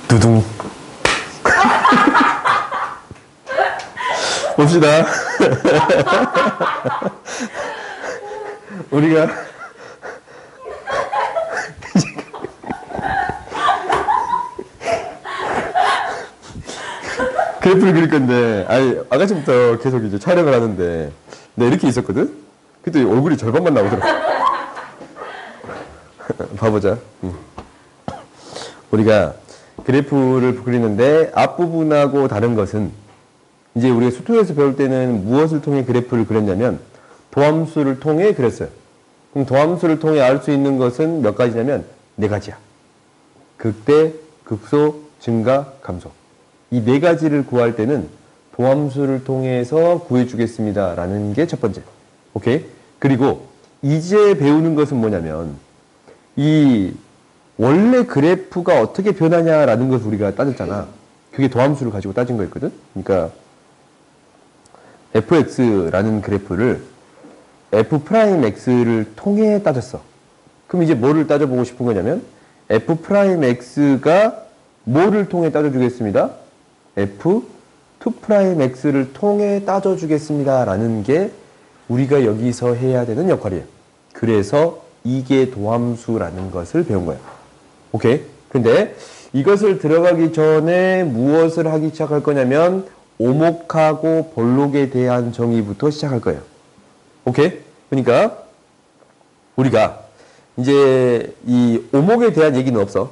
두둥. 봅시다. 우리가 그래프를 그릴 건데, 아니, 아까부터 계속 이제 촬영을 하는데, 내가 이렇게 있었거든? 그때 얼굴이 절반만 나오더라고. 봐보자. 우리가 그래프를 그리는데, 앞부분하고 다른 것은, 이제 우리가 수통에서 배울 때는 무엇을 통해 그래프를 그렸냐면, 도함수를 통해 그렸어요. 그럼 도함수를 통해 알 수 있는 것은 몇 가지냐면, 네 가지야. 극대, 극소, 증가, 감소. 이 네 가지를 구할 때는 도함수를 통해서 구해주겠습니다. 라는 게 첫 번째. 오케이? 그리고 이제 배우는 것은 뭐냐면, 이 원래 그래프가 어떻게 변하냐라는 것을 우리가 따졌잖아. 그게 도함수를 가지고 따진 거였거든? 그러니까 fx라는 그래프를 f'x를 통해 따졌어. 그럼 이제 뭐를 따져보고 싶은 거냐면 f'x가 뭐를 통해 따져주겠습니다? f2'x를 통해 따져주겠습니다. 라는 게 우리가 여기서 해야 되는 역할이에요. 그래서 이게 도함수라는 것을 배운 거예요. 오케이? 근데 이것을 들어가기 전에 무엇을 하기 시작할 거냐면 오목하고 볼록에 대한 정의부터 시작할 거예요. 오케이? 그러니까 우리가 이제 이 오목에 대한 얘기는 없어.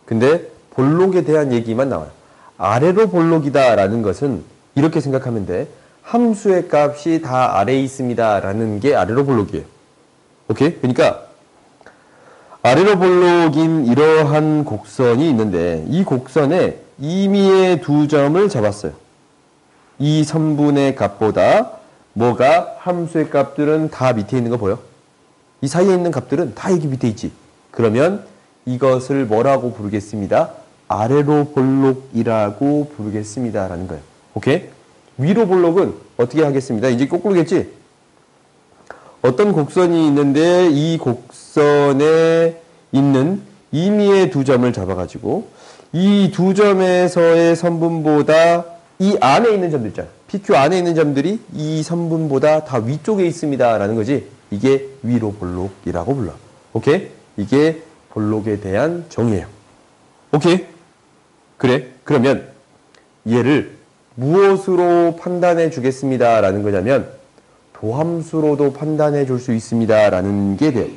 근데 볼록에 대한 얘기만 나와요. 아래로 볼록이다 라는 것은 이렇게 생각하면 돼. 함수의 값이 다 아래에 있습니다 라는 게 아래로 볼록이에요. 오케이? 그러니까 아래로 볼록인 이러한 곡선이 있는데 이 곡선에 임의의 두 점을 잡았어요. 이 선분의 값보다 뭐가 함수의 값들은 다 밑에 있는 거 보여? 이 사이에 있는 값들은 다 여기 밑에 있지. 그러면 이것을 뭐라고 부르겠습니다? 아래로 볼록이라고 부르겠습니다 라는 거예요. 오케이? 위로 볼록은 어떻게 하겠습니다? 이제 거꾸로겠지? 어떤 곡선이 있는데 이 곡선에 있는 임의의 두 점을 잡아가지고 이 두 점에서의 선분보다 이 안에 있는 점들 있잖아. PQ 안에 있는 점들이 이 선분보다 다 위쪽에 있습니다 라는 거지. 이게 위로 볼록이라고 불러. 오케이? 이게 볼록에 대한 정의예요. 오케이? 그래? 그러면 얘를 무엇으로 판단해 주겠습니다 라는 거냐면 도함수로도 판단해 줄 수 있습니다 라는 게 돼요.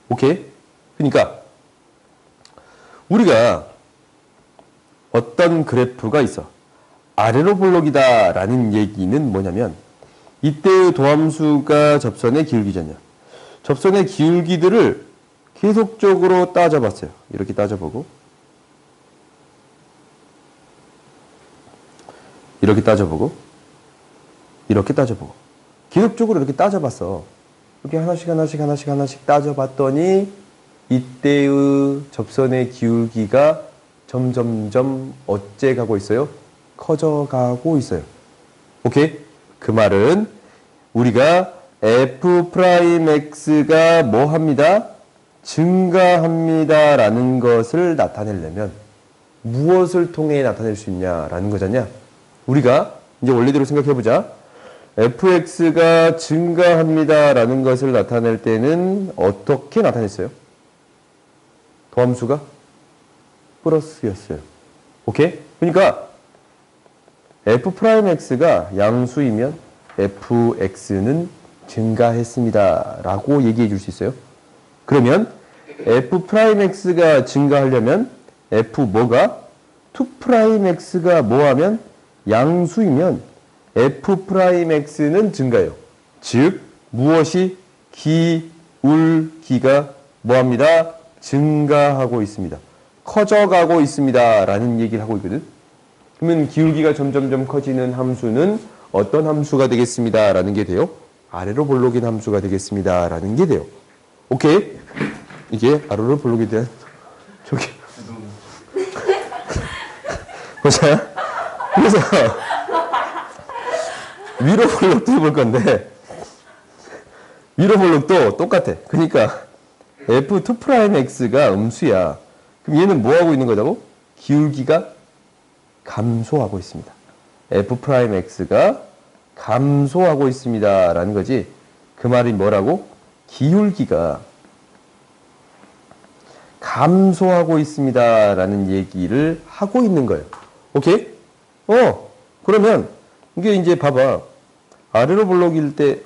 오케이? 그러니까 우리가 어떤 그래프가 있어. 아래로 볼록이다 라는 얘기는 뭐냐면 이때의 도함수가 접선의 기울기잖냐. 접선의 기울기들을 계속적으로 따져봤어요. 이렇게 따져보고 이렇게 따져보고 이렇게 따져보고 계속적으로 이렇게 따져봤어. 이렇게 하나씩 따져봤더니 이때의 접선의 기울기가 점점점 어째 가고 있어요? 커져가고 있어요. 오케이? 그 말은 우리가 f'x가 뭐 합니다? 증가합니다 라는 것을 나타내려면 무엇을 통해 나타낼 수 있냐라는 거잖냐. 우리가 이제 원리대로 생각해보자. fx가 증가합니다 라는 것을 나타낼 때는 어떻게 나타냈어요? 도함수가 플러스였어요. 오케이? 그러니까 f'x가 양수이면 fx는 증가했습니다 라고 얘기해 줄 수 있어요. 그러면 f'x가 증가하려면 f 뭐가? 2'x가 뭐하면? 양수이면 f'x는 증가해요. 즉 무엇이? 기울기가 뭐합니다? 증가하고 있습니다. 커져가고 있습니다 라는 얘기를 하고 있거든. 그러면 기울기가 점점점 커지는 함수는 어떤 함수가 되겠습니다 라는 게 돼요? 아래로 볼록인 함수가 되겠습니다 라는 게 돼요. 오케이? 이게 아래로 볼록에 대한 저기 보자. 그래서 위로 볼록도 해볼 건데 위로 볼록도 똑같아. 그러니까 f2'x가 음수야. 그럼 얘는 뭐 하고 있는 거라고? 기울기가 감소하고 있습니다. f'x가 감소하고 있습니다. 라는 거지. 그 말이 뭐라고? 기울기가 감소하고 있습니다. 라는 얘기를 하고 있는 거예요. 오케이? 그러면 이게 이제 봐봐. 아래로 볼록일 때,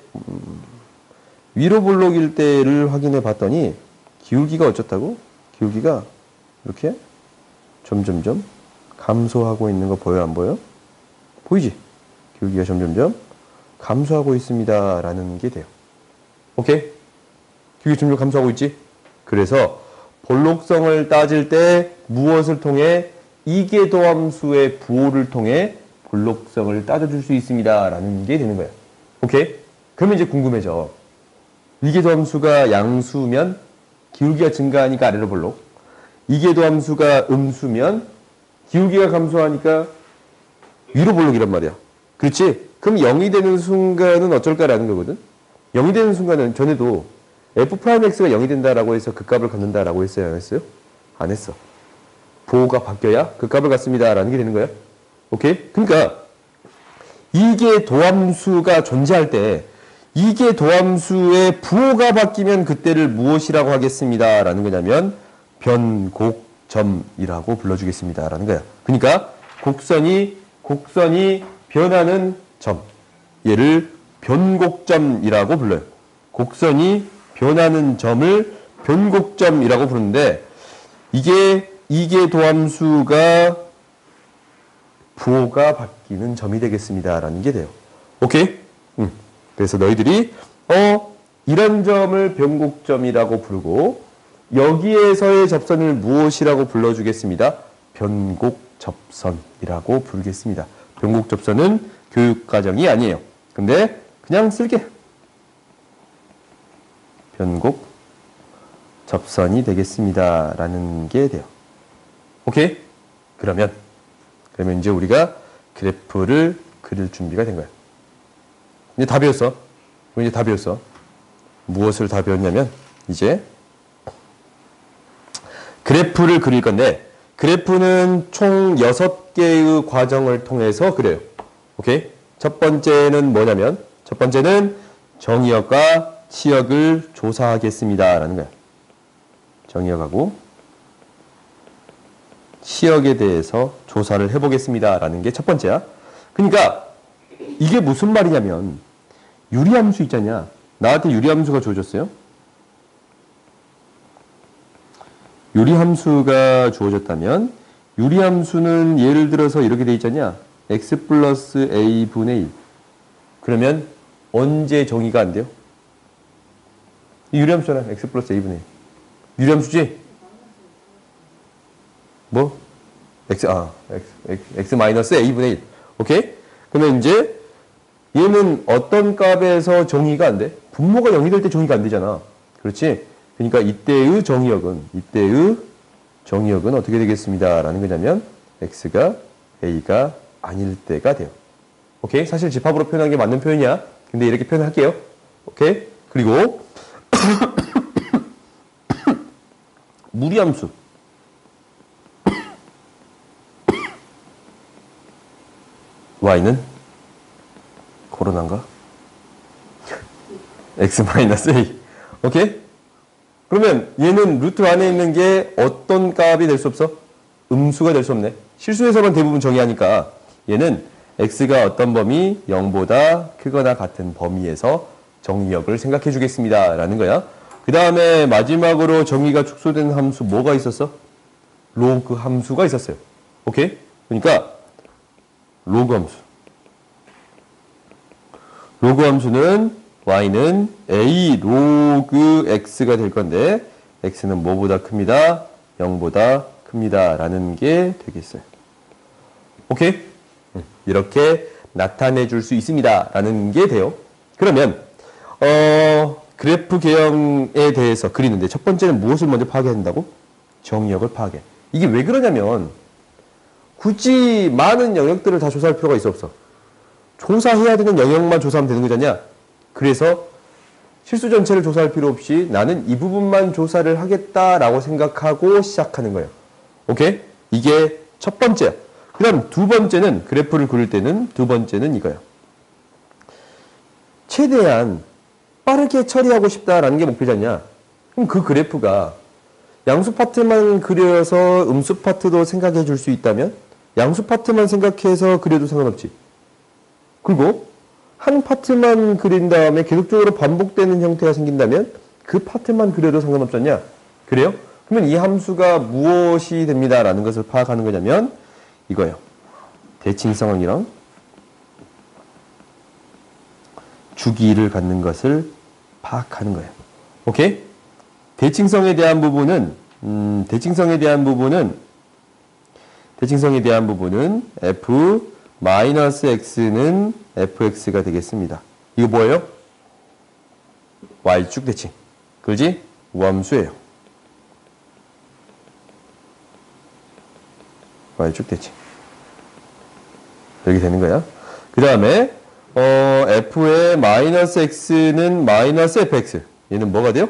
위로 볼록일 때를 확인해 봤더니 기울기가 어쩌다고? 기울기가 이렇게 점점점 감소하고 있는 거 보여, 안 보여? 보이지? 기울기가 점점점 감소하고 있습니다. 라는 게 돼요. 오케이? 기울기 점점 감소하고 있지? 그래서 볼록성을 따질 때 무엇을 통해? 이계도함수의 부호를 통해 볼록성을 따져줄 수 있습니다. 라는 게 되는 거예요. 오케이? 그러면 이제 궁금해져. 이계도함수가 양수면 기울기가 증가하니까 아래로 볼록. 이계도함수가 음수면 기울기가 감소하니까 위로 볼록이란 말이야. 그렇지? 그럼 0이 되는 순간은 어쩔까라는 거거든. 0이 되는 순간은 전에도 f'x가 0이 된다라고 해서 그 값을 갖는다라고 했어요? 안 했어요? 안 했어. 부호가 바뀌어야 그 값을 갖습니다. 라는 게 되는 거야. 오케이? 그러니까 이게 도함수가 존재할 때 이게 도함수의 부호가 바뀌면 그때를 무엇이라고 하겠습니다. 라는 거냐면 변곡점이라고 불러주겠습니다. 라는 거야. 그러니까 곡선이 변하는 점. 얘를 변곡점이라고 불러요. 곡선이 변하는 점을 변곡점이라고 부르는데 이게 도함수가 부호가 바뀌는 점이 되겠습니다. 라는 게 돼요. 오케이? 그래서 너희들이 이런 점을 변곡점이라고 부르고 여기에서의 접선을 무엇이라고 불러주겠습니다. 변곡접선이라고 부르겠습니다. 변곡접선은 교육과정이 아니에요. 근데 그냥 쓸게. 변곡접선이 되겠습니다. 라는 게 돼요. 오케이? 그러면 이제 우리가 그래프를 그릴 준비가 된 거야. 이제 다 배웠어. 무엇을 다 배웠냐면 이제 그래프를 그릴 건데 그래프는 총 6개의 과정을 통해서 그려요. 오케이? 첫 번째는 뭐냐면 첫 번째는 정의역과 치역을 조사하겠습니다. 라는 거야. 정의역하고 치역에 대해서 조사를 해보겠습니다. 라는 게 첫 번째야. 그러니까 이게 무슨 말이냐면 유리함수 있잖냐. 나한테 유리함수가 주어졌어요. 유리함수가 주어졌다면 유리함수는 예를 들어서 이렇게 돼 있잖냐. x 플러스 a분의 1. 그러면 언제 정의가 안 돼요? 이 유리함수잖아. x 플러스 a분의 1. 유리함수지? 뭐? x 마이너스 a분의 1. 오케이? 그러면 이제 얘는 어떤 값에서 정의가 안 돼? 분모가 0이 될 때 정의가 안 되잖아. 그렇지? 그러니까 이때의 정의역은 어떻게 되겠습니다. 라는 거냐면 x가 a가 아닐 때가 돼요. 오케이? 사실 집합으로 표현한 게 맞는 표현이야. 근데 이렇게 표현할게요. 오케이? 그리고 무리함수. y는 코로나인가? x-a. 오케이? 그러면 얘는 루트 안에 있는 게 어떤 값이 될 수 없어? 음수가 될 수 없네. 실수에서만 대부분 정의하니까 얘는 x가 어떤 범위 0보다 크거나 같은 범위에서 정의역을 생각해 주겠습니다. 라는 거야. 그 다음에 마지막으로 정의가 축소된 함수 뭐가 있었어? 로그 함수가 있었어요. 오케이? 그러니까 로그 함수. 로그 함수는 y는 a 로그 x가 될 건데 x는 뭐보다 큽니다. 0보다 큽니다. 라는 게 되겠어요. 오케이? 이렇게 나타내 줄 수 있습니다. 라는 게 돼요. 그러면 그래프 개형에 대해서 그리는데 첫 번째는 무엇을 먼저 파악해야 된다고? 정의역을 파악해. 이게 왜 그러냐면 굳이 많은 영역들을 다 조사할 필요가 있어 없어? 조사해야 되는 영역만 조사하면 되는 거잖냐? 그래서 실수 전체를 조사할 필요 없이 나는 이 부분만 조사를 하겠다라고 생각하고 시작하는 거예요. 오케이? 이게 첫 번째야. 그 다음 두 번째는, 그래프를 그릴 때는 두 번째는 이거야. 최대한 빠르게 처리하고 싶다라는 게 목표잖냐. 그럼 그 그래프가 양수 파트만 그려서 음수 파트도 생각해 줄 수 있다면 양수 파트만 생각해서 그려도 상관없지. 그리고 한 파트만 그린 다음에 계속적으로 반복되는 형태가 생긴다면 그 파트만 그려도 상관없잖냐. 그래요? 그러면 이 함수가 무엇이 됩니다라는 것을 파악하는 거냐면 이거예요. 대칭성이랑 주기를 갖는 것을 파악하는 거예요. 오케이? 대칭성에 대한 부분은 f-x는 fx가 되겠습니다. 이거 뭐예요? y축 대칭. 그렇지? 우함수예요. y축 대칭. 이렇게 되는 거야. 그 다음에 f의 -x는 -fx. 얘는 뭐가 돼요?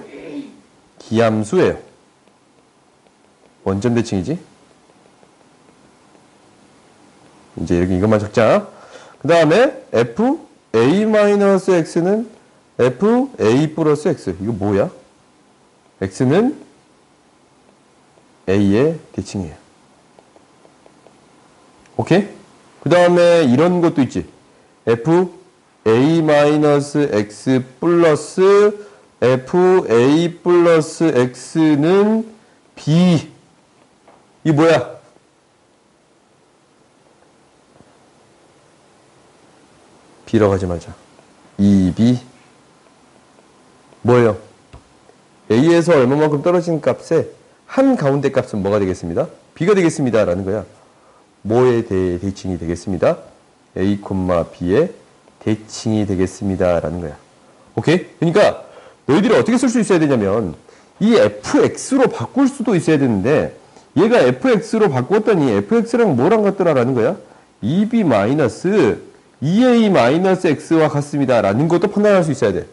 기함수예요. 원점 대칭이지. 이제 이렇게 이것만 적자. 그 다음에 fa-x는 fa 플러스 x. 이거 뭐야? x는 a의 대칭이에요. 오케이? 그 다음에 이런 것도 있지. fa-x 플러스 fa 플러스 x는 b. 이게 뭐야? b라고 하지 말자. 2b. 뭐예요? a에서 얼마만큼 떨어진 값에 한 가운데 값은 뭐가 되겠습니다? b가 되겠습니다. 라는 거야. 뭐의 대칭이 되겠습니다? a, b의 대칭이 되겠습니다. 라는 거야. 오케이? 그러니까 너희들이 어떻게 쓸 수 있어야 되냐면 이 fx로 바꿀 수도 있어야 되는데 얘가 fx로 바꿨더니 fx랑 뭐랑 같더라 라는 거야? 2b 마이너스 2a 마이너스 x와 같습니다. 라는 것도 판단할 수 있어야 돼.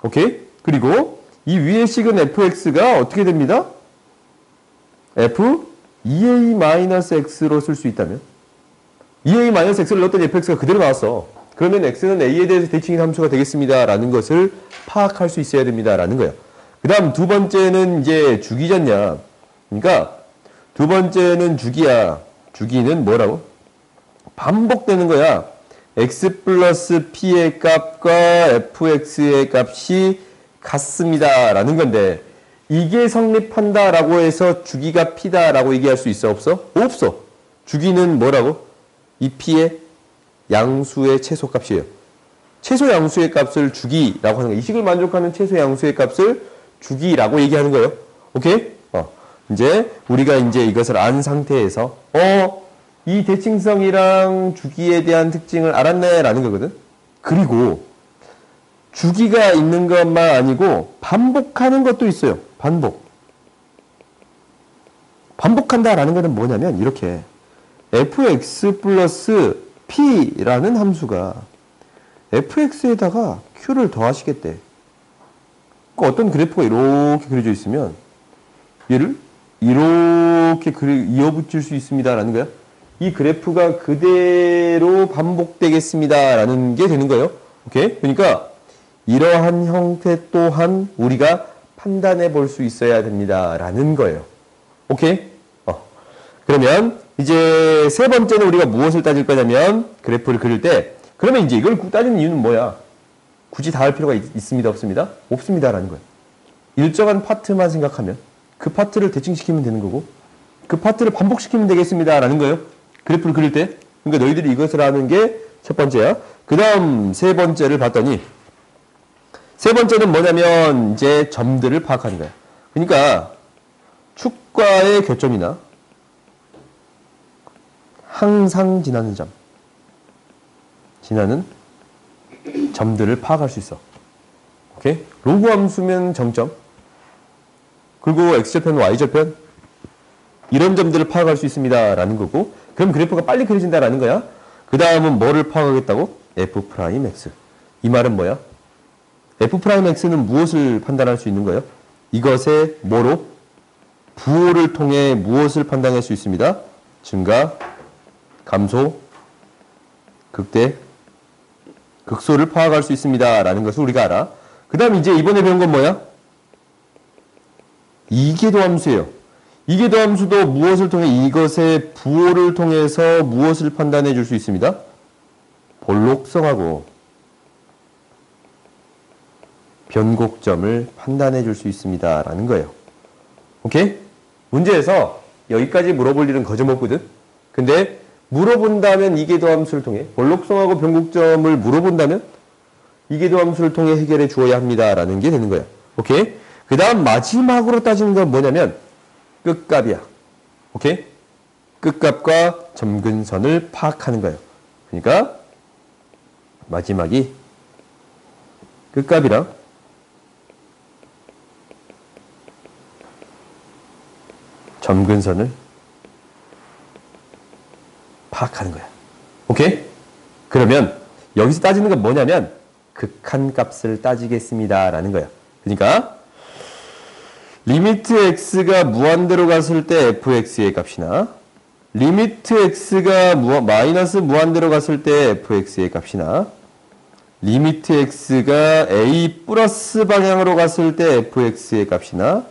오케이? 그리고 이 위에 식은 fx가 어떻게 됩니다? f 2a 마이너스 x로 쓸 수 있다면 2a 마이너스 x를 넣었더니 fx가 그대로 나왔어. 그러면 x는 a에 대해서 대칭인 함수가 되겠습니다. 라는 것을 파악할 수 있어야 됩니다. 라는 거야. 그 다음 두 번째는 이제 주기잖냐. 그러니까 두 번째는 주기야. 주기는 뭐라고? 반복되는 거야. x 플러스 p의 값과 fx의 값이 같습니다. 라는 건데 이게 성립한다 라고 해서 주기가 p다 라고 얘기할 수 있어? 없어? 없어. 주기는 뭐라고? 이 p의 양수의 최소값이에요. 최소 양수의 값을 주기라고 하는 거예요. 이 식을 만족하는 최소 양수의 값을 주기라고 얘기하는 거예요. 오케이? 이제 우리가 이제 이것을 안 상태에서 이 대칭성이랑 주기에 대한 특징을 알았네 라는 거거든. 그리고 주기가 있는 것만 아니고 반복하는 것도 있어요. 반복한다라는 것은 뭐냐면 이렇게 fx 플러스 p라는 함수가 fx에다가 q를 더하시겠대. 그러니까 어떤 그래프가 이렇게 그려져 있으면 얘를 이렇게 이어붙일 수 있습니다 라는 거야. 이 그래프가 그대로 반복되겠습니다 라는 게 되는 거예요. 오케이? 그러니까 이러한 형태 또한 우리가 판단해 볼 수 있어야 됩니다 라는 거예요. 오케이? 그러면 이제 세 번째는 우리가 무엇을 따질 거냐면 그래프를 그릴 때 그러면 이제 이걸 따지는 이유는 뭐야? 굳이 다 할 필요가 있습니다 없습니다? 없습니다 라는 거예요. 일정한 파트만 생각하면 그 파트를 대칭시키면 되는 거고 그 파트를 반복시키면 되겠습니다 라는 거예요. 그래프를 그릴 때. 그러니까 너희들이 이것을 하는 게 첫 번째야. 그 다음 세 번째를 봤더니 세 번째는 뭐냐면 이제 점들을 파악하는 거야. 그러니까 축과의 교점이나 항상 지나는 점들을 파악할 수 있어. 오케이? 로그 함수면 정점. 그리고 x절편, y절편 이런 점들을 파악할 수 있습니다 라는 거고 그럼 그래프가 빨리 그려진다 라는 거야. 그 다음은 뭐를 파악하겠다고? f'x. 이 말은 뭐야? f'x는 무엇을 판단할 수 있는 거예요? 이것의 뭐로? 부호를 통해 무엇을 판단할 수 있습니다? 증가, 감소, 극대, 극소를 파악할 수 있습니다. 라는 것을 우리가 알아. 그 다음 이제 이번에 배운 건 뭐야? 이계도함수예요. 이계도함수도 무엇을 통해 이것의 부호를 통해서 무엇을 판단해 줄 수 있습니다? 볼록성하고 변곡점을 판단해 줄 수 있습니다. 라는 거예요. 오케이? 문제에서 여기까지 물어볼 일은 거저 없거든? 근데 물어본다면 이계도함수를 통해 볼록성하고 변곡점을 물어본다면 이계도함수를 통해 해결해 주어야 합니다. 라는 게 되는 거야. 오케이? 그 다음 마지막으로 따지는 건 뭐냐면 끝값이야. 오케이? 끝값과 점근선을 파악하는 거예요. 그러니까 마지막이 끝값이랑 점근선을 파악하는 거야. 오케이? 그러면 여기서 따지는 건 뭐냐면 극한값을 따지겠습니다. 라는 거야. 그러니까 리미트 x가 무한대로 갔을 때 fx의 값이나 리미트 x가 마이너스 무한대로 갔을 때 fx의 값이나 리미트 x가 a 플러스 방향으로 갔을 때 fx의 값이나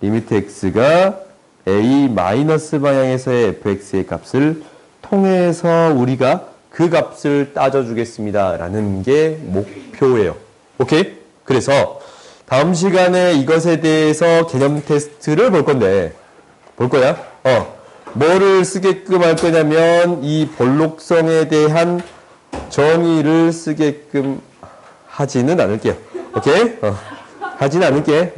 리미트 x가 a 마이너스 방향에서의 fx의 값을 통해서 우리가 그 값을 따져주겠습니다. 라는 게 목표예요. 오케이? 그래서 다음 시간에 이것에 대해서 개념 테스트를 볼 건데 볼 거야? 뭐를 쓰게끔 할 거냐면 이 볼록성에 대한 정의를 쓰게끔 하지는 않을게요. 오케이? 하지 않을게.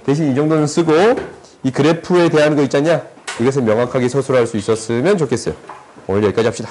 대신 이 정도는 쓰고 이 그래프에 대한 거 있잖냐? 이것을 명확하게 서술할 수 있었으면 좋겠어요. 오늘 여기까지 합시다.